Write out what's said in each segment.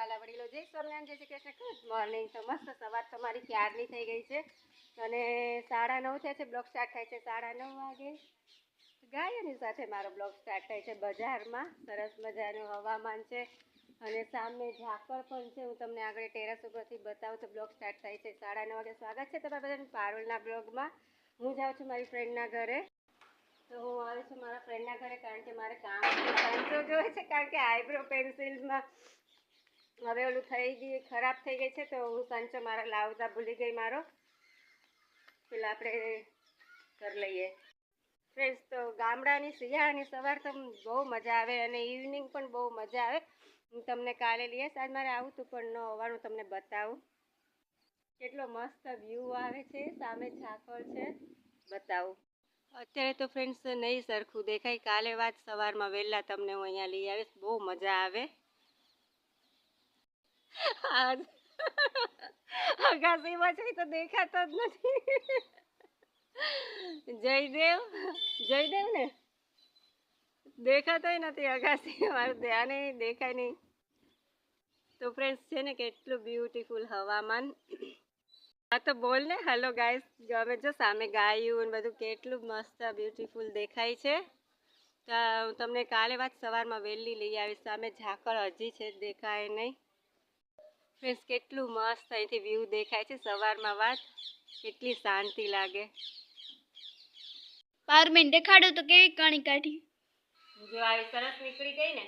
વાલા વડીલો, જય સ્વામિનારાયણ, જય શ્રી કૃષ્ણ. Good morning. તો મસ્ત સવાર તમારી ક્યારની થઈ ગઈ છે અને 9:30 થયા છે. બ્લોગ સ્ટાર્ટ થાય છે 9:30 વાગે. ગાયોની સાથે મારો બ્લોગ સ્ટાર્ટ થાય છે. બજારમાં સરસ મજાનું હવામાન છે અને સામે ઝાકળ પણ છે. હું તમને આગળ ટેરેસ ઉપરથી બતાવું તો બ્લોગ સ્ટાર્ટ થાય છે 9:30 વાગે. સ્વાગત છે તમારા બધાનું પારુલના બ્લોગમાં. હું જાઉં છું મારી ફ્રેન્ડના ઘરે. તો હું આવી છું મારા ફ્રેન્ડના ઘરે કારણ કે મારે કામ સાંજો જોઈએ છે, કારણ કે આઈબ્રો પેન્સિલમાં હવે ઓલું ખરાબ થઈ ગઈ છે. તો હું સાંચો મારા લાવતા ભૂલી ગઈ મારો. પેલા આપણે કરી લઈએ ફ્રેન્ડ્સ. તો ગામડાની શિયાળાની સવાર તો બહુ મજા આવે અને ઇવનિંગ પણ બહુ મજા આવે. હું તમને કાલે લઈએ આજ મારે આવું તું પણ ન હોવાનું તમને બતાવું. કેટલો મસ્ત વ્યૂ આવે છે, સામે ઝાકળ છે, બતાવું. અત્યારે તો ફ્રેન્ડ્સ નહીં સરખું દેખાય. કાલે વાત સવારમાં વહેલા તમને હું અહીંયા લઈ આવીશ, બહુ મજા આવે. અગાસીમાં છે તો દેખાતો જ નથી. જયદેવ ને દેખાતોય નથી અગાસી. મારું ધ્યાન દેખાય નહીં. તો ફ્રેન્ડ્સ છે ને કેટલું બ્યુટીફુલ હવામાન. હા તો બોલ ને હેલો ગાઈસ. ગમે જો સામે ગાયું ને બધું કેટલું મસ્ત બ્યુટીફુલ દેખાય છે. તો હું તમને કાલે વાત સવારમાં વહેલી લઈ આવીશ. સામે ઝાકળ હજી છે, દેખાય નહીં. ફ્રેન્ડ્સ કેટલું મસ્ત અહીંથી વ્યૂ દેખાય છે સવારમાં. વાત કેટલી શાંતિ લાગે. પારમેન દેખાડો તો કેવી કણી કાઢી. જો આવી સરસ નીકળી ગઈ ને.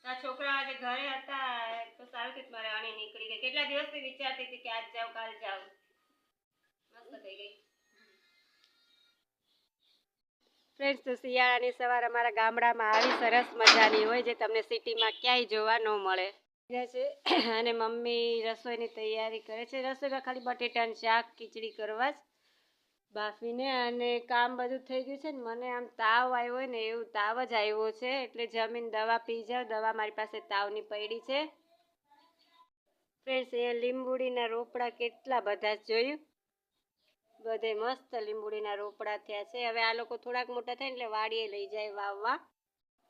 આ છોકરા આજે ઘરે હતા તો સારું કે મારે આની નીકળી ગઈ. કેટલા દિવસથી વિચારતી હતી કે આજ જાઉં કાલ જાઉં. મસ્ત થઈ ગઈ. ફ્રેન્ડ્સ તો શિયાળાની સવાર અમારા ગામડામાં આવી સરસ મજાની હોય, જે તમને સિટીમાં ક્યાંય જોવા ન મળે છે. અને મમ્મી રસોઈની તૈયારી કરે છે. રસોઈમાં ખાલી બટેટાનું શાક ખીચડી કરવા જ બાફીને, અને કામ બધું થઈ ગયું છે ને. મને આમ તાવ આવ્યો હોય ને એવું તાવ જ આવ્યો છે, એટલે જમીન દવા પી જાવ. દવા મારી પાસે તાવની પડી છે. ફ્રેન્ડ્સ અહીંયા લીંબુડીના રોપડા કેટલા બધા જોયું. બધે મસ્ત લીંબુડીના રોપડા થયા છે. હવે આ લોકો થોડાક મોટા થાય એટલે વાડીએ લઈ જાય વાવવા.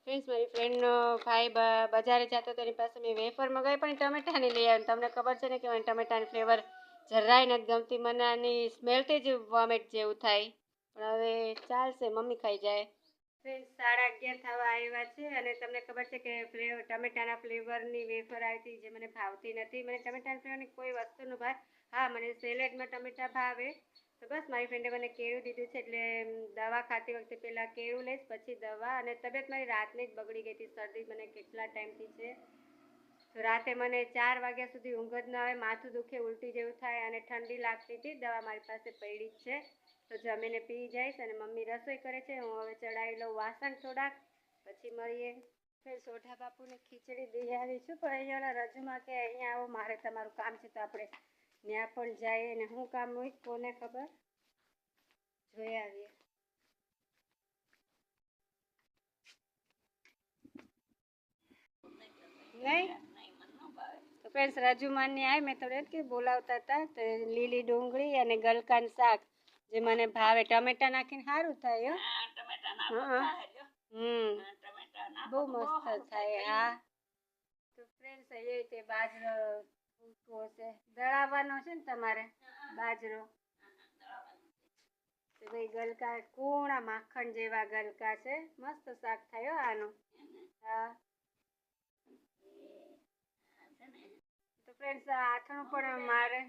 ફ્રેન્ડ્સ મારી ફ્રેન્ડનો ભાઈ બજારે જતો તો એની પાસે મેં વેફર મંગાવી, પણ ટમેટાની લઈ આવી. તમને ખબર છે ને કે મને ટમેટાની ફ્લેવર જરાય નથી ગમતી. મને આની સ્મેલથી જ વોમિટ જેવું થાય. પણ હવે ચાલશે, મમ્મી ખાઈ જાય. ફ્રેન્ડ્સ 11:30 થવા આવ્યા છે અને તમને ખબર છે કે ટમેટાના ફ્લેવરની વેફર આવી હતી, જે મને ભાવતી નથી. મને ટમેટાના ફ્લેવરની કોઈ વસ્તુનો ભાવ. હા, મને સેલેડમાં ટમેટા ભાવે. તો બસ મારી ફ્રેન્ડે મને કેળું દીધું છે, એટલે દવા ખાતી વખતે પહેલાં કેળું લઈશ, પછી દવા. અને તબિયત મારી રાતની જ બગડી ગઈ હતી. શરદી મને કેટલા ટાઈમથી છે. તો રાતે મને 4 વાગ્યા સુધી ઊંઘ જ ના આવે. માથું દુખે, ઉલટી જેવું થાય અને ઠંડી લાગતી હતી. દવા મારી પાસે પડી જ છે, તો જમીને પી જઈશ. અને મમ્મી રસોઈ કરે છે, હું હવે ચડાવી લઉં વાસણ થોડાક, પછી મળીએ. ફેર સોઢા બાપુને ખીચડી દઈ આવી છું, પણ અહીંયાના રજૂમાં કે અહીંયા આવો, મારે તમારું કામ છે, તો આપણે ત્યાં પણ જઈએ. ને શું કામ હોય કોને ખબર, જોઈ આવીએ. નહીં તો ફ્રેન્ડ્સ રજૂમાની આવી. મેં તો કે બોલાવતા હતા. તો લીલી ડુંગળી અને ગલકાનું શાક, જે મને ભાવે. ટમેટા નાખીને સારું થાય. બહુ મસ્ત થાય. હા તો ફ્રેન્ડ્સ એ રીતે બાજરો ભૂકો છે, દળાવવાનો છે ને તમારે બાજરો. તો ભાઈ ગલકા કૂણા માખણ જેવા ગલકા છે. મસ્ત શાક થાય આનું. હા તો ફ્રેન્ડ્સ આથણું પણ મારે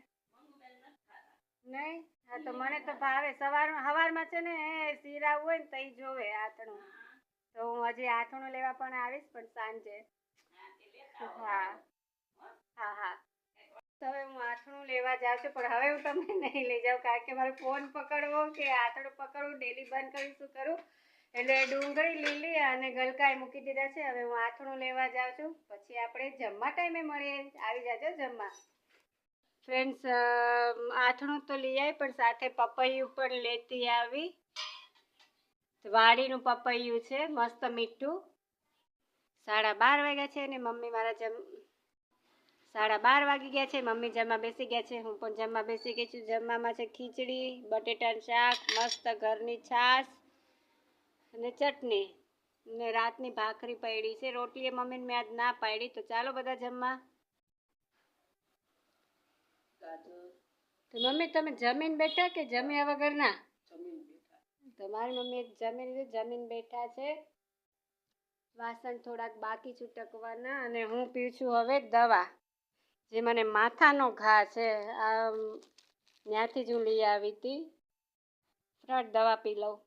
નહીં. હા તો મને તો ભાવે. સવારમાં છે ને શીરા હોય ને તો જોવે આથણું. તો હું હજી આથણું લેવા પણ આવીશ, પણ સાંજે. હા હા હા તો હવે હું આથણું લેવા જાઉં છું, પણ હવે હું તમને નહીં લઈ જાઉં, કારણ કે મારે ફોન પકડવો કે આથણું પકડવું, ડેલી બંધ કરી શું કરું. એટલે ડુંગળી લીલી અને ગલકાએ મૂકી દીધા છે. હવે હું આથણું લેવા જાઉં છું, પછી આપણે જમવા ટાઈમે મળીએ. આવી જાજો જમવા. ફ્રેન્ડ્સ આથણું તો લઈ આવી, પણ સાથે પપૈયું પણ લેતી આવી. વાડીનું પપૈયું છે, મસ્ત મીઠું. 12:30 વાગ્યા છે ને મમ્મી મારા 12:30 વાગી ગયા છે. મમ્મી જમવા બેસી ગયા છે, હું પણ જમવા બેસી ગઈ છું. જમવામાં છે ખીચડી, બટેટાનું શાક, મસ્ત ઘરની છાશ અને ચટણી. ને રાતની ભાખરી પડી છે. રોટલીએ મમ્મીને મેં આજ ના પાડી. તો ચાલો બધા જમવા. તો મમ્મી તમે જમીન બેઠા કે જમ્યા વગરના? તો મારી મમ્મી જમીન બેઠા છે. વાસણ થોડાક બાકી છૂટકવાના અને હું પીઉં છું હવે દવા, જે મને માથાનો ઘા છે. આ ત્યાંથી જ હું લઈ આવી હતી. ફટાફટ દવા પી લઉં.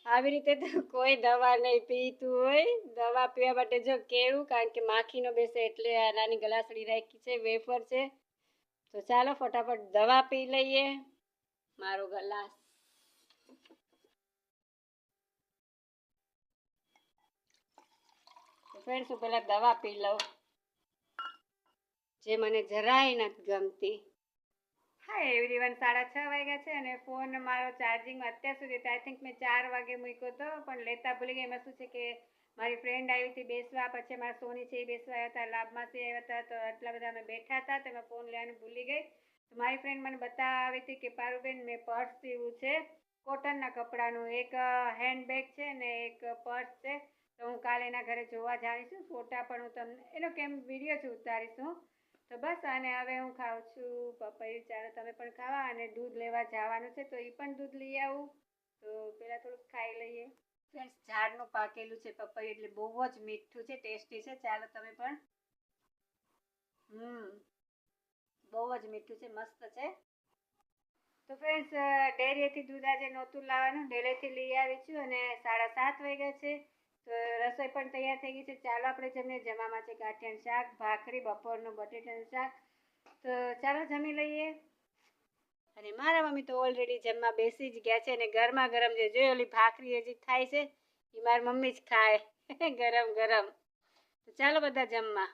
આવી રીતે તો કોઈ દવા નહીં પીતું હોય. દવા પીવા માટે જો કેળું, કારણ કે માખી ન બેસે એટલે આ નાની ગલાસડી રાખી છે, વેફર છે. તો ચાલો ફટાફટ દવા પી લઈએ. મારો ગ્લાસ ફ્રેન્ડ્સ, હું પહેલાં દવા પી લઉં, જે મને જરાય નથી ગમતી. હા એવરીવન, 6:30 વાગ્યા છે અને ફોન મારો ચાર્જિંગમાં અત્યાર સુધી તો આઈ થિંક મેં 4 વાગે મૂક્યો હતો, પણ લેતા ભૂલી ગઈ. એમાં શું છે કે મારી ફ્રેન્ડ આવી હતી બેસવા, પછી મારા સોની છે એ બેસવા આવ્યા હતા, લાભમાંથી આવ્યા હતા. તો આટલા બધા અમે બેઠા હતા તો મેં ફોન લેવાનું ભૂલી ગઈ. તો મારી ફ્રેન્ડ મને બતાવી હતી કે પારુબેન મેં પર્સ સીવું છે કોટનના કપડાનું, એક હેન્ડબેગ છે ને એક પર્સ છે. તો હું કાલે એના ઘરે જોવા જાણીશું. ફોટા પણ હું તમને એનો વિડીયો જ ઉતારીશું. તો બસ, અને હવે હું ખાઉં છું પપૈયું. ચાલો તમે પણ ખાવા. અને દૂધ લેવા જવાનું છે તો એ પણ દૂધ લઈ આવું. તો પહેલાં થોડુંક ખાઈ લઈએ. ફ્રેન્ડ્સ, ઝાડનું પાકેલું છે પપૈયું, એટલે બહુ જ મીઠું છે, ટેસ્ટી છે. ચાલો તમે પણ. બહુ જ મીઠું છે, મસ્ત છે. તો ફ્રેન્ડ્સ, ડેરીએથી દૂધ આજે નહોતું લાવવાનું, ડેરીએથી લઈ આવી છું અને 7:30 વાગ્યા છે. તો રસોઈ પણ તૈયાર થઈ ગઈ છે. ચાલો આપણે જમીએ. જમવામાં છે ગાંઠિયાનું શાક, ભાખરી, બપોરનું બટેટાનું શાક. તો ચાલો જમી લઈએ. અને મારા મમ્મી તો ઓલરેડી જમવા બેસી જ ગયા છે. અને ગરમા ગરમ જે જોઈ ઓલી ભાખરી હજી થાય છે, એ મારી મમ્મી જ ખાય ગરમ ગરમ. તો ચાલો બધા જમવા.